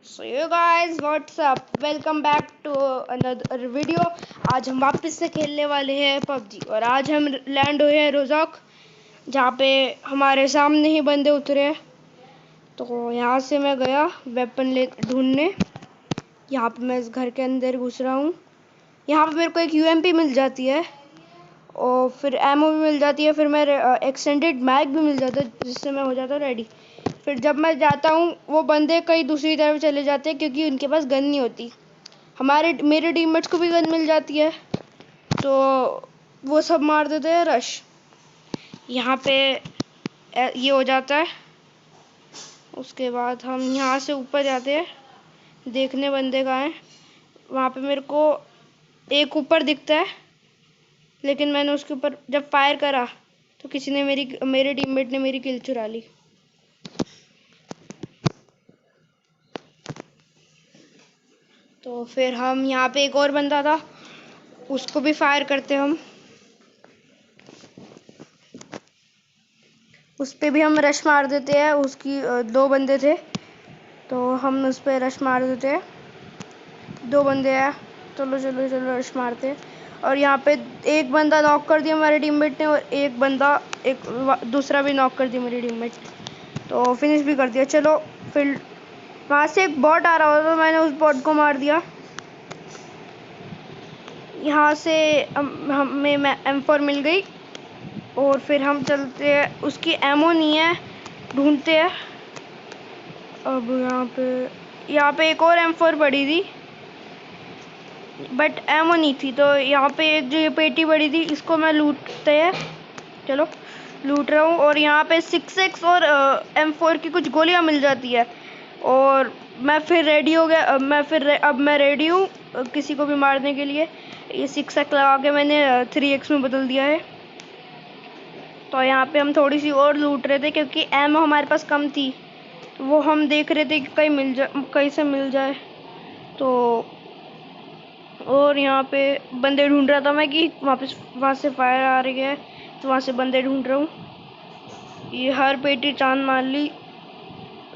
So you guys what's up, welcome back to another video. आज हम वापस से खेलने वाले हैं पबजी और आज हम लैंड हुए हैं रोज़ॉक, जहाँ पे हमारे सामने ही बंदे उतरे हैं। तो यहाँ से मैं गया वेपन ले ढूंढने। यहाँ पे मैं इस घर के अंदर घुस रहा हूँ। यहाँ पे मेरे को एक यूएमपी मिल जाती है और फिर एमओ भी मिल जाती है, फिर मेरे एक्सटेंडेड मैग भी मिल जाता है, जिससे मैं हो जाता हूँ रेडी। फिर जब मैं जाता हूँ वो बंदे कहीं दूसरी तरफ चले जाते हैं क्योंकि उनके पास गन नहीं होती। मेरे टीममेट्स को भी गन मिल जाती है तो वो सब मार देते हैं रश। यहाँ पे ये हो जाता है। उसके बाद हम यहाँ से ऊपर जाते हैं देखने बंदे कहाँ हैं। वहाँ पे मेरे को एक ऊपर दिखता है, लेकिन मैंने उसके ऊपर जब फायर करा तो किसी ने मेरे टीममेट ने मेरी किल चुरा ली। तो फिर हम यहाँ पे एक और बंदा था, उसको भी फायर करते हम। उस पर भी हम रश मार देते हैं। उसकी दो बंदे थे तो हम उस पर रश मार देते हैं। दो बंदे हैं, चलो चलो चलो रश मारते हैं। और यहाँ पे एक बंदा नॉक कर दिया हमारे टीममेट ने और एक दूसरा भी नॉक कर दिया मेरी टीममेट। तो फिनिश भी कर दिया। चलो फिर वहाँ से एक बॉट आ रहा था तो मैंने उस बॉट को मार दिया। यहाँ से हमें M4 मिल गई और फिर हम चलते हैं। उसकी एमओ नहीं है, ढूंढते हैं। अब यहाँ पे एक और M4 पड़ी थी बट एमओ नहीं थी, तो यहाँ पे एक जो ये पेटी पड़ी थी इसको मैं लूटते हैं। चलो लूट रहा हूँ और यहाँ पे 6x और M4 की कुछ गोलियाँ मिल जाती है और मैं फिर रेडी हो गया। अब मैं रेडी हूँ किसी को भी मारने के लिए। ये 6x लगा के मैंने 3x में बदल दिया है। तो यहाँ पे हम थोड़ी सी और लूट रहे थे क्योंकि एमओ हमारे पास कम थी। वो हम देख रहे थे कि कहीं से मिल जाए। तो और यहाँ पे बंदे ढूंढ रहा था मैं कि वापस वहाँ से फायर आ रही है, तो वहाँ से बंदे ढूंढ रहा हूँ। ये हर पेटी चांद मार ली,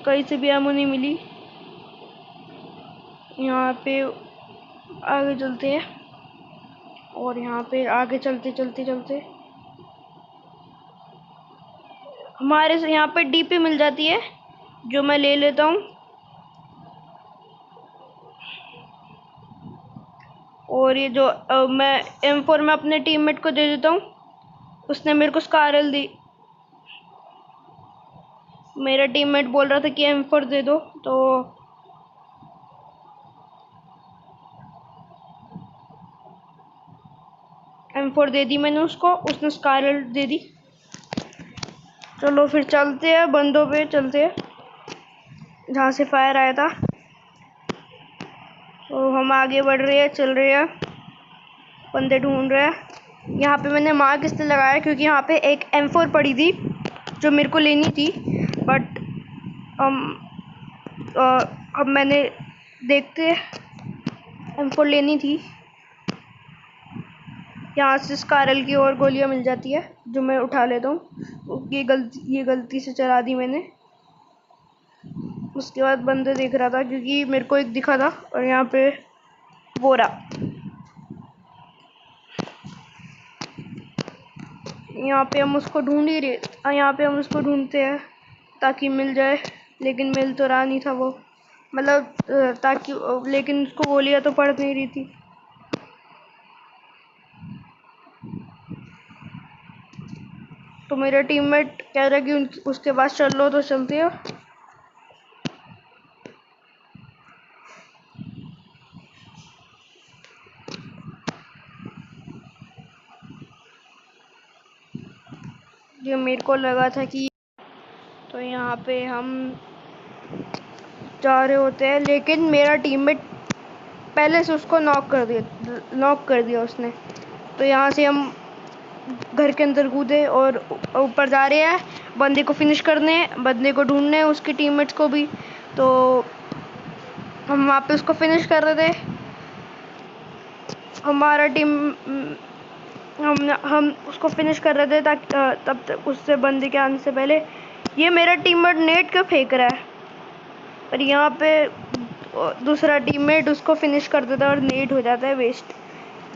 कहीं से भी एमओ नहीं मिली। यहाँ पे आगे चलते हैं और यहाँ पे आगे चलते चलते चलते हमारे से यहाँ पे डीपी मिल जाती है जो मैं ले लेता हूँ। और ये जो मैं M4 में अपने टीममेट को दे देता हूँ। उसने मेरे को स्कारल दी। मेरा टीममेट बोल रहा था कि M4 दे दो, तो M4 दे दी मैंने उसको, उसने स्कारल दे दी। चलो फिर चलते हैं, बंदों पे चलते हैं जहाँ से फायर आया था। तो हम आगे बढ़ रहे हैं, चल रहे हैं, बंदे ढूंढ रहे हैं। यहाँ पे मैंने मार्क इसलिए लगाया क्योंकि यहाँ पे एक M4 पड़ी थी जो मेरे को लेनी थी, बट अब मैंने देखते M4 लेनी थी। यहाँ से स्कारल की और गोलियाँ मिल जाती है जो मैं उठा लेता हूँ। ये गलती से चला दी मैंने। उसके बाद बंदे देख रहा था क्योंकि मेरे को एक दिखा था और यहाँ पे वो रहा। यहाँ पे हम उसको ढूंढ ही रहे, यहाँ पे हम उसको ढूंढते हैं ताकि मिल जाए, लेकिन मिल तो रहा नहीं था वो, मतलब लेकिन उसको गोलियाँ तो पड़ नहीं रही थी। तो मेरा टीममेट कह रहा है कि उसके पास चल लो, तो चलते हैं। ये मेरे को लगा था कि तो यहाँ पे हम जा रहे होते हैं, लेकिन मेरा टीममेट पहले से उसको नॉक कर दिया उसने। तो यहाँ से हम घर के अंदर कूदे और ऊपर जा रहे हैं बंदे को फिनिश करने, बंदे को ढूंढने, उसके टीममेट्स को भी। तो हम वहाँ पे उसको फिनिश कर रहे थे। हमारा टीम हम उसको फिनिश कर रहे थे ताकि तब तक उससे बंदे के आने से पहले। ये मेरा टीममेट नेट क्यों फेंक रहा है, पर यहाँ पे दूसरा टीममेट उसको फिनिश कर देता है और नेट हो जाता है वेस्ट।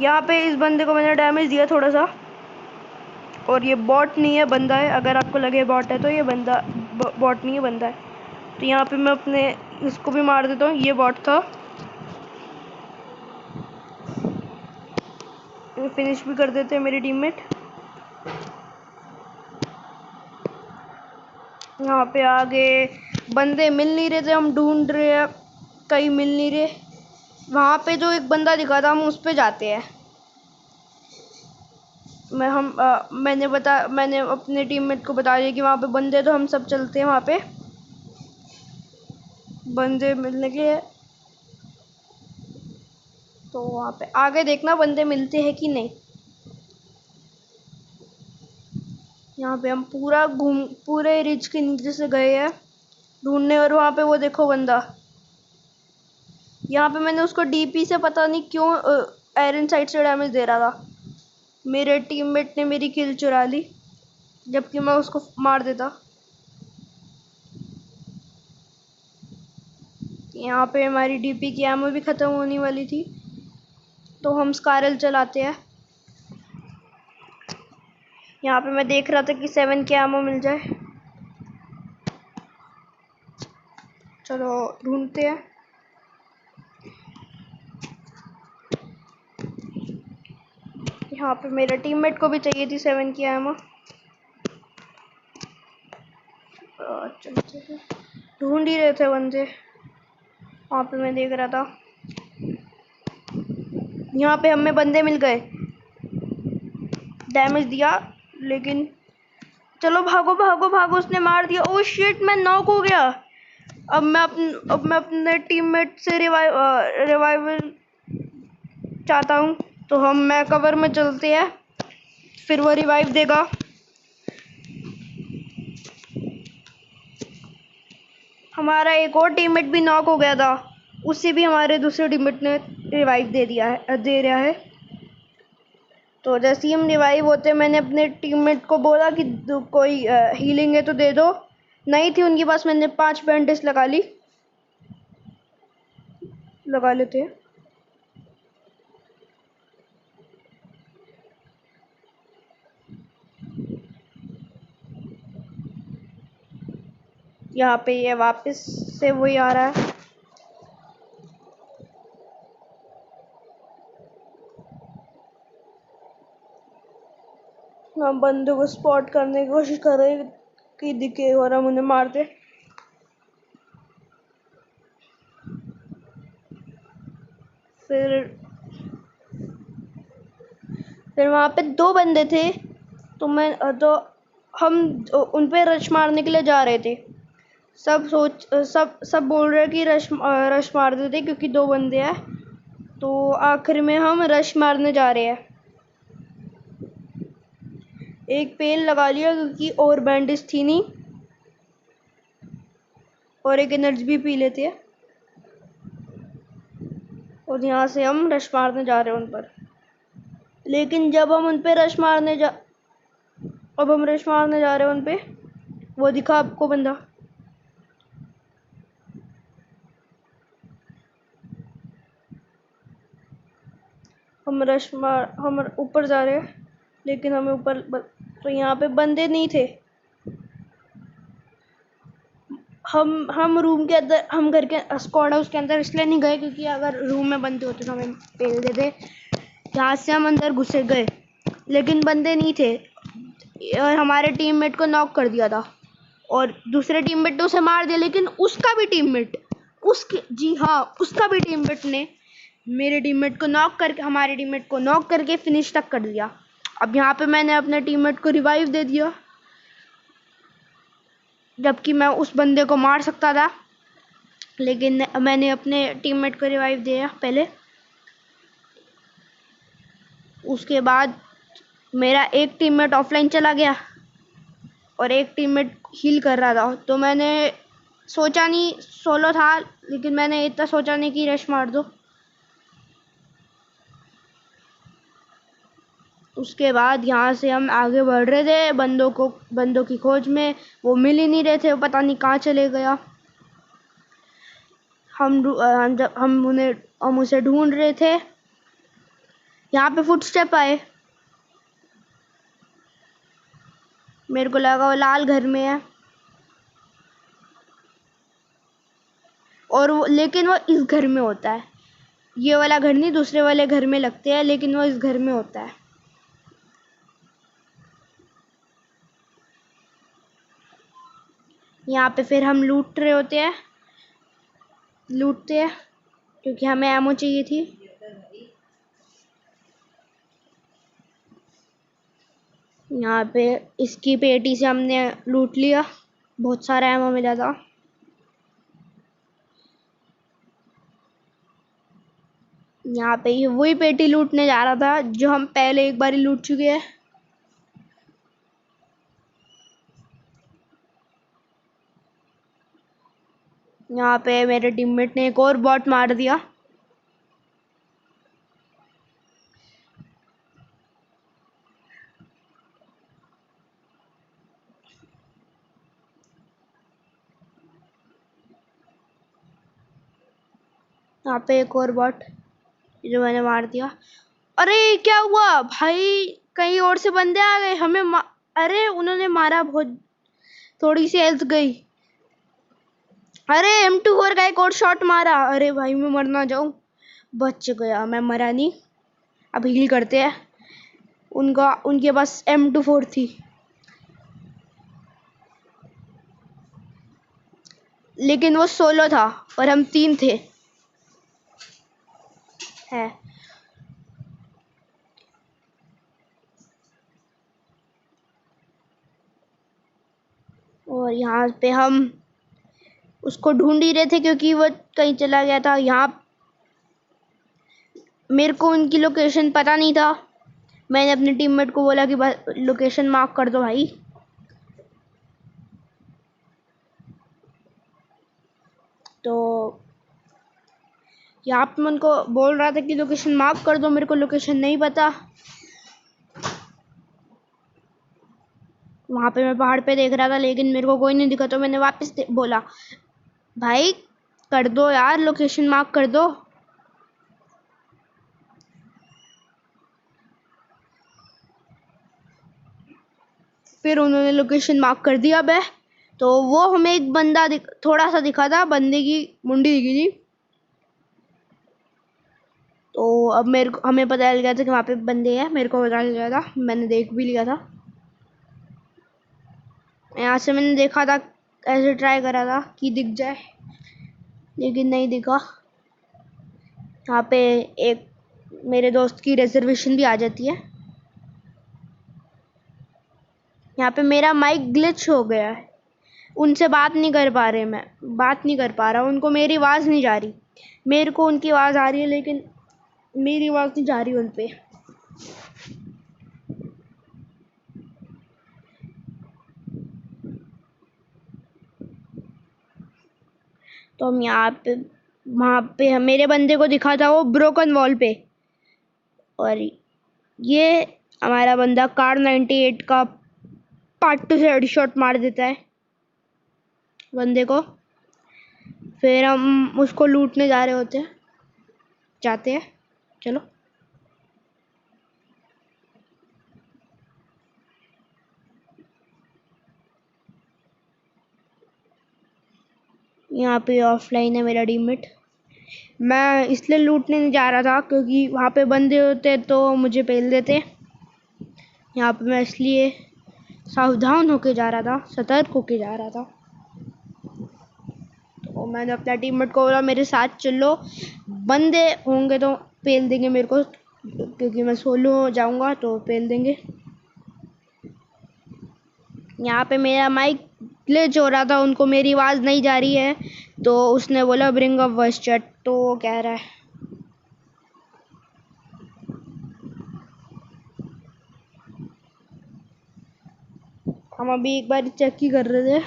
यहाँ पे इस बंदे को मैंने डैमेज दिया थोड़ा सा, और ये बॉट नहीं है, बंदा है। अगर आपको लगे बॉट है तो ये बंदा बॉट नहीं है, बंदा है। तो यहाँ पे मैं अपने इसको भी मार देता हूँ, ये बॉट था। फिनिश भी कर देते हैं मेरे टीममेट। यहाँ पे आगे बंदे मिल नहीं रहे थे, हम ढूंढ रहे हैं, कहीं मिल नहीं रहे। वहाँ पे जो एक बंदा दिखा था हम उस पे जाते हैं। मैंने अपने टीममेट को बता दिया कि वहाँ पे बंदे, तो हम सब चलते हैं वहाँ पे बंदे मिलने के। तो वहाँ पे आगे देखना बंदे मिलते हैं कि नहीं। यहाँ पे हम पूरे रिज के नीचे से गए हैं ढूंढने, और वहाँ पे वो देखो बंदा। यहाँ पे मैंने उसको डीपी से पता नहीं क्यों आयरन साइड से डैमेज दे रहा था। मेरे टीममेट ने मेरी किल चुरा ली, जबकि मैं उसको मार देता। यहाँ पे हमारी डीपी की एमो भी ख़त्म होने वाली थी, तो हम स्कारल चलाते हैं। यहाँ पे मैं देख रहा था कि 7 की एमो मिल जाए। चलो ढूंढते हैं। यहाँ पे मेरे टीममेट को भी चाहिए थी 7 की एमो। चलते ढूंढ ही रहे थे बंदे, वहाँ पे मैं देख रहा था। यहाँ पे हमें बंदे मिल गए, डैमेज दिया, लेकिन चलो भागो भागो भागो, उसने मार दिया। ओह शिट, मैं नॉक हो गया। अब मैं अपने टीममेट से रिवाइवल चाहता हूँ, तो मैं कवर में चलते हैं, फिर वो रिवाइव देगा। हमारा एक और टीममेट भी नॉक हो गया था, उसे भी हमारे दूसरे टीममेट ने रिवाइव दे रहा है। तो जैसे ही हम रिवाइव होते, मैंने अपने टीममेट को बोला कि कोई हीलिंग है तो दे दो। नहीं थी उनके पास, मैंने 5 बैंडेज लगा लेते हैं। यहाँ पे ये वापस से वही आ रहा है। हम बंदे को स्पॉट करने की कोशिश कर रहे हैं कि दिखे और हम उन्हें मारते। फिर वहाँ पे 2 बंदे थे, तो हम उन पे रश मारने के लिए जा रहे थे। सब बोल रहे कि रश मार देते क्योंकि 2 बंदे हैं। तो आखिर में हम रश मारने जा रहे हैं। एक पेन लगा लिया क्योंकि और बैंडेज थी नहीं, और एक एनर्जी भी पी लेते हैं। और यहाँ से हम रश मारने जा रहे हैं उन पर। लेकिन जब हम उन पे रश मारने जा रहे हैं उन पे, वो दिखा आपको बंदा। हम ऊपर जा रहे हैं, लेकिन हमें ऊपर तो यहाँ पे बंदे नहीं थे। हम रूम के अंदर, हम घर के स्क्वाड हाउस के अंदर इसलिए नहीं गए क्योंकि अगर रूम में बंदे होते तो हमें पेल देते। यहाँ से हम अंदर घुसे गए, लेकिन बंदे नहीं थे, और हमारे टीममेट को नॉक कर दिया था, और दूसरे टीममेट ने उसे मार दिया। लेकिन उसका भी टीममेट ने मेरे टीममेट को नॉक करके, हमारे टीममेट को नॉक करके फिनिश तक कर दिया। अब यहाँ पे मैंने अपने टीममेट को रिवाइव दे दिया, जबकि मैं उस बंदे को मार सकता था, लेकिन मैंने अपने टीममेट को रिवाइव दिया पहले। उसके बाद मेरा एक टीममेट ऑफलाइन चला गया और एक टीममेट हील कर रहा था, तो मैंने सोचा नहीं, सोलो था, लेकिन मैंने इतना सोचा नहीं कि रश मार दो। उसके बाद यहाँ से हम आगे बढ़ रहे थे बंदों की खोज में। वो मिल ही नहीं रहे थे, वो पता नहीं कहाँ चले गया। हम उसे ढूंढ रहे थे। यहाँ पे फुटस्टेप आए, मेरे को लगा वो लाल घर में है, और लेकिन वो इस घर में होता है। ये वाला घर नहीं, दूसरे वाले घर में लगते हैं, लेकिन वो इस घर में होता है। यहाँ पे फिर हम लूटते हैं क्योंकि हमें एमो चाहिए थी। यहाँ पे इसकी पेटी से हमने लूट लिया, बहुत सारा एमो मिला था। यहाँ पे ये वही पेटी लूटने जा रहा था जो हम पहले एक बार ही लूट चुके हैं। यहाँ पे मेरे टीममेट ने एक और बॉट मार दिया। यहाँ पे एक और बॉट जो मैंने मार दिया। अरे क्या हुआ भाई, कहीं और से बंदे आ गए हमें अरे उन्होंने मारा, बहुत थोड़ी सी हेल्थ गई। अरे M24 का एक और शॉट मारा। अरे भाई मैं मर ना जाऊं, बच गया, मैं मरा नहीं। अब हील करते हैं। उनके पास M24 थी, लेकिन वो सोलो था और हम 3 थे। है और यहाँ पे हम उसको ढूंढ ही रहे थे क्योंकि वो कहीं चला गया था। यहाँ मेरे को उनकी लोकेशन पता नहीं था। मैंने अपने टीममेट को बोला कि लोकेशन मार्क कर दो भाई। तो यहाँ पे मैं उनको बोल रहा था कि लोकेशन मार्क कर दो, मेरे को लोकेशन नहीं पता। वहाँ पे मैं पहाड़ पे देख रहा था, लेकिन मेरे को कोई नहीं दिखा, तो मैंने वापस बोला भाई कर दो यार, लोकेशन मार्क कर दो। फिर उन्होंने लोकेशन मार्क कर दिया। अब तो वो हमें एक बंदा थोड़ा सा दिखा था, बंदे की मुंडी दिखी थी। तो अब हमें पता चल गया था कि वहाँ पे बंदे हैं। मेरे को पता चल गया था, मैंने देख भी लिया था। यहाँ से मैंने देखा था, ऐसे ट्राई करा था कि दिख जाए, लेकिन नहीं दिखा। यहाँ पे एक मेरे दोस्त की रिजर्वेशन भी आ जाती है। यहाँ पे मेरा माइक ग्लिच हो गया है, उनसे बात नहीं कर पा रहे, मैं बात नहीं कर पा रहा, उनको मेरी आवाज़ नहीं जा रही। मेरे को उनकी आवाज़ आ रही है, लेकिन मेरी आवाज़ नहीं जा रही उन पे। तो हम यहाँ पे वहाँ पे मेरे बंदे को दिखा था वो ब्रोकन वॉल पे, और ये हमारा बंदा कार 98 का पार्ट 2 से हेडशॉट मार देता है बंदे को। फिर हम उसको लूटने जाते हैं। चलो यहाँ पे ऑफलाइन है मेरा टीममेट। मैं इसलिए लूटने नहीं जा रहा था क्योंकि वहाँ पे बंदे होते तो मुझे पेल देते। यहाँ पे मैं इसलिए सावधान होके जा रहा था, सतर्क होके जा रहा था। तो मैंने अपना टीममेट को बोला मेरे साथ चलो, बंदे होंगे तो पेल देंगे मेरे को, क्योंकि मैं सोलो जाऊंगा तो पेल देंगे। यहाँ पे मेरा माइक ग्लिच हो रहा था, उनको मेरी आवाज़ नहीं जा रही है, तो उसने बोला ब्रिंग अप वॉइस चैट, तो वो कह रहा है। हम अभी एक बार चेक ही कर रहे थे।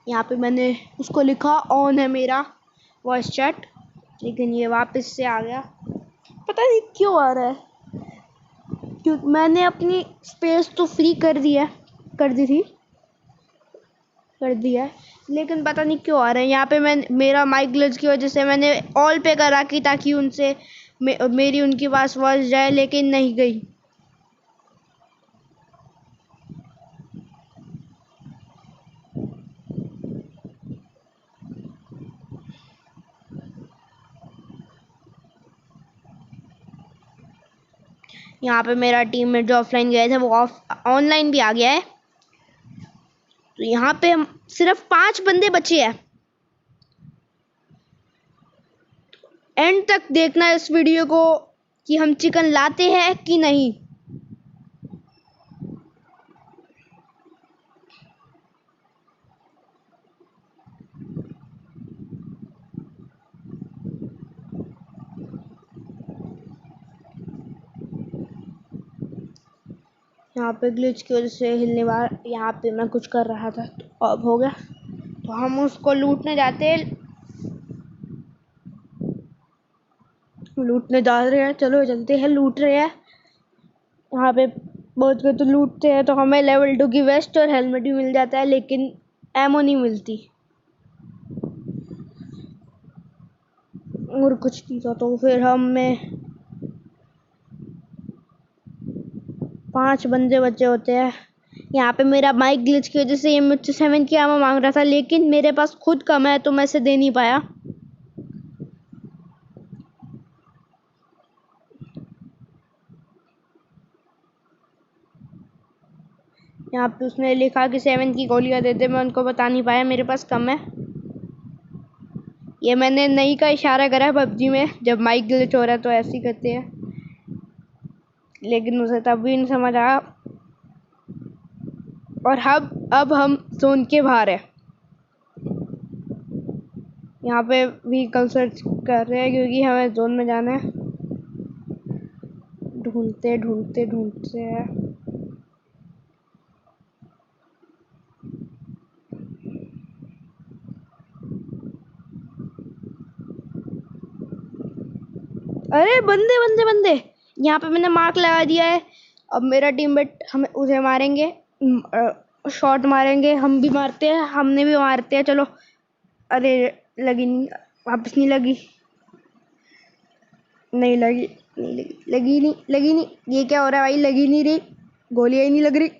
यहाँ पे मैंने उसको लिखा ऑन है मेरा वॉइस चैट, लेकिन ये वापस से आ गया, पता नहीं क्यों आ रहा है। क्योंकि मैंने अपनी स्पेस तो फ्री कर दी है, लेकिन पता नहीं क्यों आ रहे हैं यहाँ पे। मैं मेरा माइक ग्लिच की वजह से मैंने ऑल पे करा की ताकि उनसे मेरी उनके पास वॉइस जाए, लेकिन नहीं गई। यहाँ पे मेरा टीममेट जो ऑफलाइन गए थे वो ऑनलाइन भी आ गया है। तो यहाँ पे हम सिर्फ 5 बंदे बचे हैं। एंड तक देखना इस वीडियो को कि हम चिकन लाते हैं कि नहीं। यहाँ पे ग्लिच की वजह से हिलने वाला, यहाँ पे मैं कुछ कर रहा था तो अब हो गया। तो हम उसको लूटने जा रहे हैं। चलो चलते हैं, लूट रहे हैं। यहाँ पे बहुत को तो लूटते हैं तो हमें लेवल 2 की वेस्ट और हेलमेट भी मिल जाता है, लेकिन एमो नहीं मिलती और कुछ नहीं था। तो फिर हमें 5 बंदे बचे होते हैं। यहाँ पे मेरा माइक ग्लिच की वजह से ये मुझसे 7 की एमो मांग रहा था, लेकिन मेरे पास खुद कम है तो मैं इसे दे नहीं पाया। यहाँ पे उसने लिखा कि 7 की गोलियां दे दे, मैं उनको बता नहीं पाया, मेरे पास कम है। ये मैंने नहीं का इशारा करा है पबजी में, जब माइक ग्लिच हो रहा है तो ऐसे ही करते हैं, लेकिन उसे तब भी नहीं समझ आया। और अब हम जोन के बाहर है। यहाँ पे व्हीकल सर्च कर रहे हैं क्योंकि हमें जोन में जाना है। ढूंढते ढूंढते ढूंढते हैं। अरे बंदे बंदे बंदे, यहाँ पे मैंने मार्क लगा दिया है। अब मेरा टीममेट हमें उसे मारेंगे, शॉट मारेंगे, हम भी मारते हैं, हमने भी मारते हैं। चलो, अरे लगी नहीं, वापस नहीं लगी, नहीं लगी, नहीं लगी, लगी नहीं, लगी नहीं। ये क्या हो रहा है भाई, लगी नहीं रही, गोलियां ही नहीं लग रही।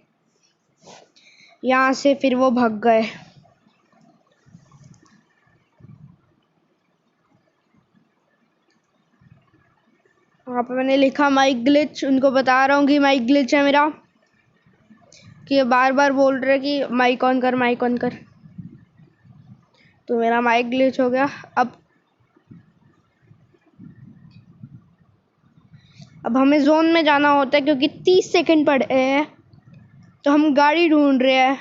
यहाँ से फिर वो भाग गए। वहाँ पे मैंने लिखा माइक ग्लिच, उनको बता रहा हूँ कि माइक ग्लिच है मेरा, कि ये बार बार बोल रहे कि माइक ऑन कर, माइक ऑन कर। तो मेरा माइक ग्लिच हो गया। अब हमें जोन में जाना होता है क्योंकि 30 सेकंड पड़े हैं। तो हम गाड़ी ढूंढ रहे हैं।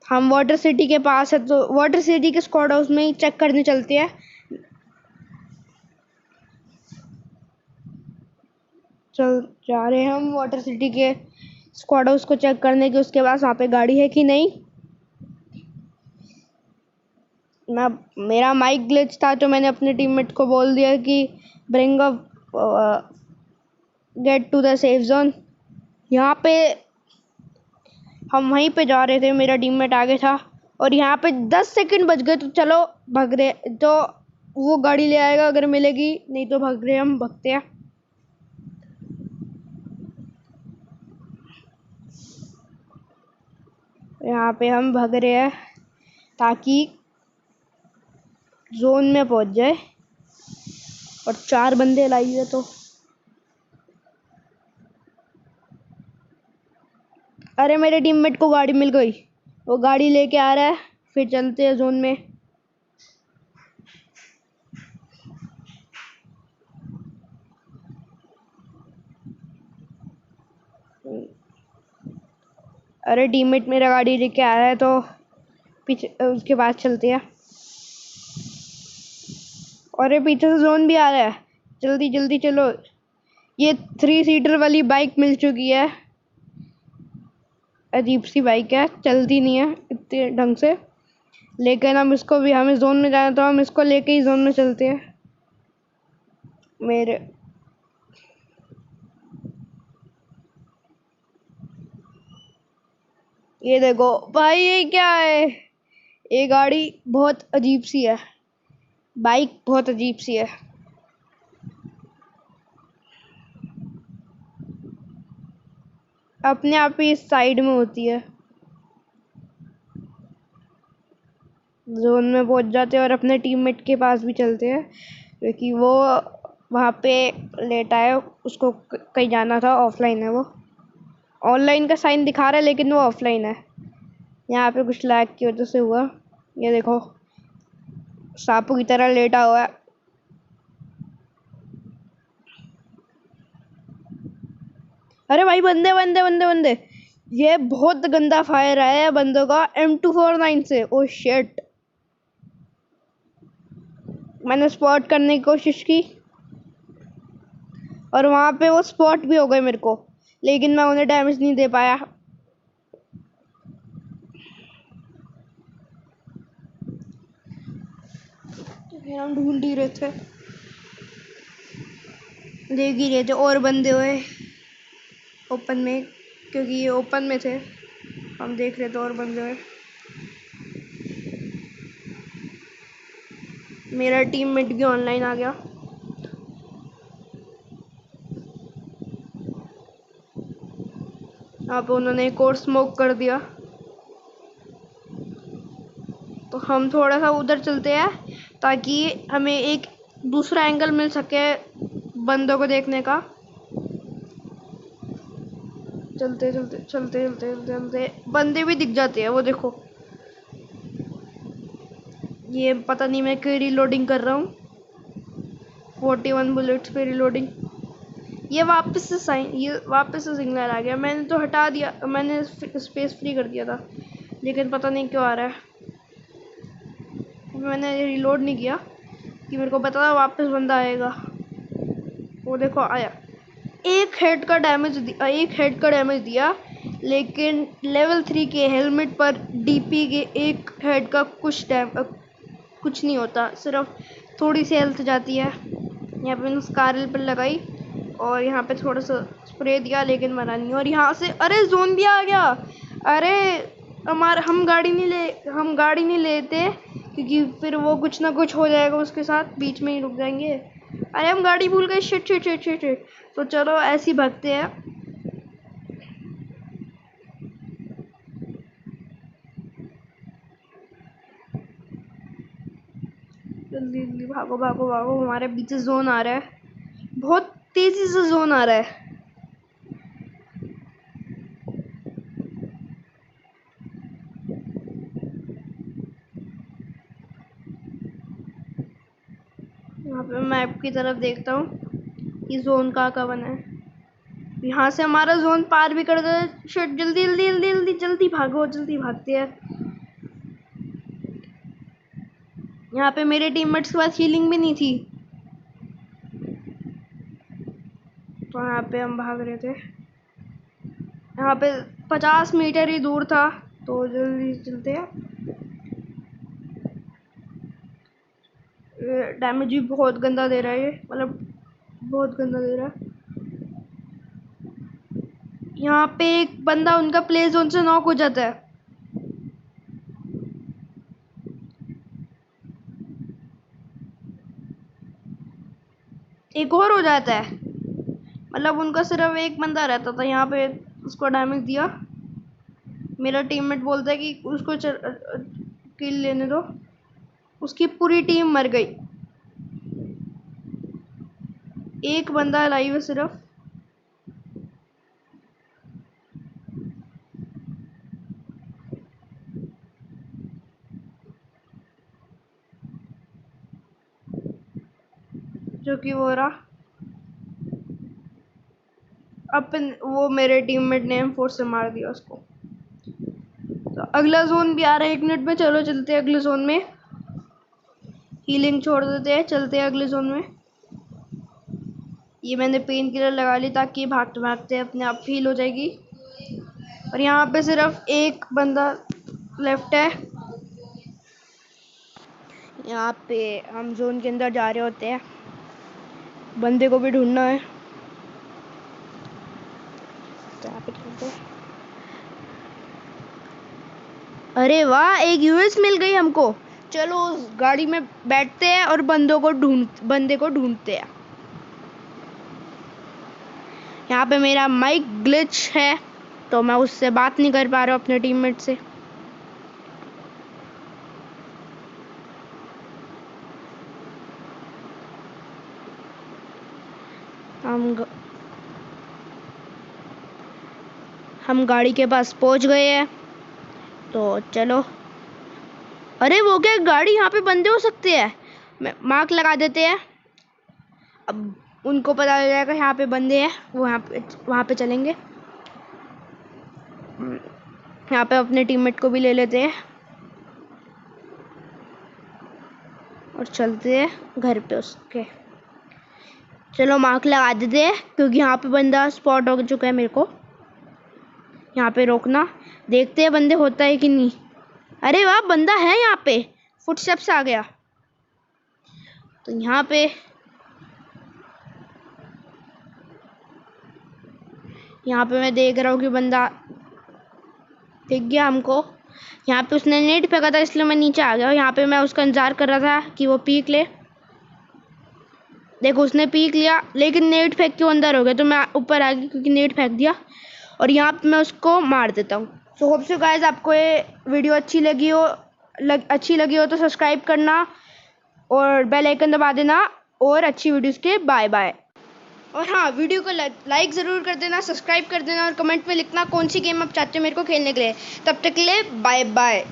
हम वाटर सिटी के पास है, तो वाटर सिटी के स्क्वाड हाउस में ही चेक करने चलते हैं। चल जा रहे हैं हम वाटर सिटी के स्क्वाड हाउस को चेक करने के, उसके बाद वहाँ पे गाड़ी है कि नहीं। मेरा माइक ग्लिच था तो मैंने अपने टीममेट को बोल दिया कि bring up, get to the safe zone. यहाँ पे हम वहीं पे जा रहे थे, मेरा टीममेट आगे था और यहाँ पे 10 सेकंड बच गए। तो चलो भाग रहे, तो वो गाड़ी ले आएगा अगर मिलेगी, नहीं तो भाग रहे, हम भागते हैं। यहाँ पे हम भाग रहे हैं ताकि जोन में पहुंच जाए। और 4 बंदे लाइए तो, अरे मेरे टीममेट को गाड़ी मिल गई, वो गाड़ी लेके आ रहा है। फिर चलते हैं जोन में। अरे टीममेट मेरा गाड़ी लेके आ रहा है तो पीछे उसके पास चलते हैं। अरे पीछे से जोन भी आ रहा है, जल्दी जल्दी चलो। ये 3 सीटर वाली बाइक मिल चुकी है, अजीब सी बाइक है, चलती नहीं है इतने ढंग से, लेकिन हम इसको भी, हमें जोन में जाना तो हम इसको लेके ही जोन में चलते हैं। मेरे ये देखो भाई, ये क्या है? ये गाड़ी बहुत अजीब सी है, बाइक बहुत अजीब सी है। अपने आप ही इस साइड में होती है, जोन में पहुंच जाते हैं और अपने टीममेट के पास भी चलते हैं, क्योंकि वो वहाँ पे लेटा है, उसको कहीं जाना था। ऑफलाइन है वो, ऑनलाइन का साइन दिखा रहा है लेकिन वो ऑफलाइन है। यहाँ पे कुछ लैग की वजह से हुआ। ये देखो, सांपों की तरह लेटा हुआ है। अरे भाई, बंदे बंदे बंदे बंदे! ये बहुत गंदा फायर आया है बंदों का M249 से। Oh shit! मैंने स्पॉट करने की कोशिश की और वहां पे वो स्पॉट भी हो गए मेरे को, लेकिन मैं उन्हें डैमेज नहीं दे पाया। हम ढूंढ ही रहे थे, देख ही रहे थे और बंदे हुए ओपन में, क्योंकि ये ओपन में थे। हम देख रहे थे और बंदे हुए। मेरा टीममेट भी ऑनलाइन आ गया। यहाँ पे उन्होंने एक और स्मोक कर दिया, तो हम थोड़ा सा उधर चलते हैं ताकि हमें एक दूसरा एंगल मिल सके बंदों को देखने का। चलते चलते चलते चलते चलते बंदे भी दिख जाते हैं, वो देखो। ये पता नहीं मैं क्यों रिलोडिंग कर रहा हूँ, 41 बुलेट्स पे रिलोडिंग। ये वापस से सिग्नल आ गया। मैंने तो हटा दिया, मैंने स्पेस फ्री कर दिया था, लेकिन पता नहीं क्यों आ रहा है। मैंने रिलोड नहीं किया कि मेरे को पता था वापस बंदा आएगा। वो देखो आया। एक हेड का डैमेज दिया, लेकिन लेवल 3 के हेलमेट पर डीपी के एक हेड का कुछ नहीं होता, सिर्फ थोड़ी सी हेल्थ जाती है। यहाँ पे मैंने स्कारल पर लगाई और यहाँ पे थोड़ा सा स्प्रे दिया, लेकिन मरा नहीं। और यहाँ से अरे जोन भी आ गया। अरे हम गाड़ी नहीं लेते, क्योंकि फिर वो कुछ ना कुछ हो जाएगा उसके साथ, बीच में ही रुक जाएंगे। अरे हम गाड़ी भूल गए, shit shit shit shit shit. तो चलो ऐसे ही भागते हैं। जल्दी जल्दी भागो भागो भागो, हमारे पीछे जोन आ रहा है, बहुत तेजी से जोन आ रहा है। यहाँ पे मैप की तरफ देखता हूँ कि जोन कहाँ बना है। यहाँ से हमारा जोन पार भी कर दे। शिट, जल्दी जल्दी जल्दी जल्दी जल्दी भागो, जल्दी भागते हैं। यहाँ पे मेरे टीममेट्स के पास हीलिंग भी नहीं थी, तो यहाँ पे हम भाग रहे थे। यहाँ पे 50 मीटर ही दूर था, तो जल्दी चलते हैं। डैमेज भी बहुत गंदा दे रहा है ये, मतलब बहुत गंदा दे रहा है। यहाँ पे एक बंदा उनका प्ले जोन से नॉक हो जाता है। एक और हो जाता है, मतलब उनका सिर्फ एक बंदा रहता था। यहाँ पे उसको डैमेज दिया। मेरा टीममेट बोलता है कि उसको किल लेने दो। उसकी पूरी टीम मर गई, एक बंदा लाइव है सिर्फ। जो कि वो रहा अपन, वो मेरे टीममेट ने M4 से मार दिया उसको। तो अगला जोन भी आ रहा है 1 मिनट में, चलो चलते हैं अगले जोन में। हीलिंग छोड़ देते हैं, चलते हैं अगले जोन में। ये मैंने पेन किलर लगा ली ताकि भागते भागते अपने आप हील हो जाएगी। और यहाँ पे सिर्फ एक बंदा लेफ्ट है। यहाँ पे हम जोन के अंदर जा रहे होते हैं, बंदे को भी ढूंढना है, तो यहाँ पे चलते हैं। अरे वाह, एक यूएस मिल गई हमको। चलो उस गाड़ी में बैठते हैं और बंदे को ढूंढते हैं। यहाँ पे मेरा माइक ग्लिच है तो मैं उससे बात नहीं कर पा रहा हूँ अपने टीममेट से। हम गाड़ी के पास पहुंच गए हैं तो चलो। अरे वो क्या, गाड़ी यहाँ पे बंदे हो सकते हैं। मार्क लगा देते हैं, अब उनको पता चल जाएगा यहाँ पे बंदे हैं, वो वहाँ पे चलेंगे। यहाँ पे अपने टीममेट को भी ले लेते हैं और चलते हैं घर पे उसके। चलो मार्क लगा देते हैं क्योंकि यहाँ पे बंदा स्पॉट हो चुका है मेरे को। यहाँ पे रोकना, देखते हैं बंदे होता है कि नहीं। अरे वाह, बंदा है यहाँ पे, फुटस्टेप्स आ गया। तो यहाँ पे मैं देख रहा हूँ कि बंदा दिख गया हमको। यहाँ पे उसने नेट फेंका था इसलिए मैं नीचे आ गया। यहाँ पे मैं उसका इंतजार कर रहा था कि वो पीक ले। देखो उसने पीक लिया लेकिन नेट फेंक के अंदर हो गया, तो मैं ऊपर आ गई क्योंकि नेट फेंक दिया। और यहाँ पे मैं उसको मार देता हूँ। सो होप सो गाइस आपको ये वीडियो अच्छी लगी हो तो सब्सक्राइब करना और बेल आइकन दबा देना और अच्छी वीडियोस के बाय बाय। और हाँ, वीडियो को लाइक ज़रूर कर देना, सब्सक्राइब कर देना और कमेंट में लिखना कौन सी गेम आप चाहते हो मेरे को खेलने के लिए। तब तक के लिए बाय बाय।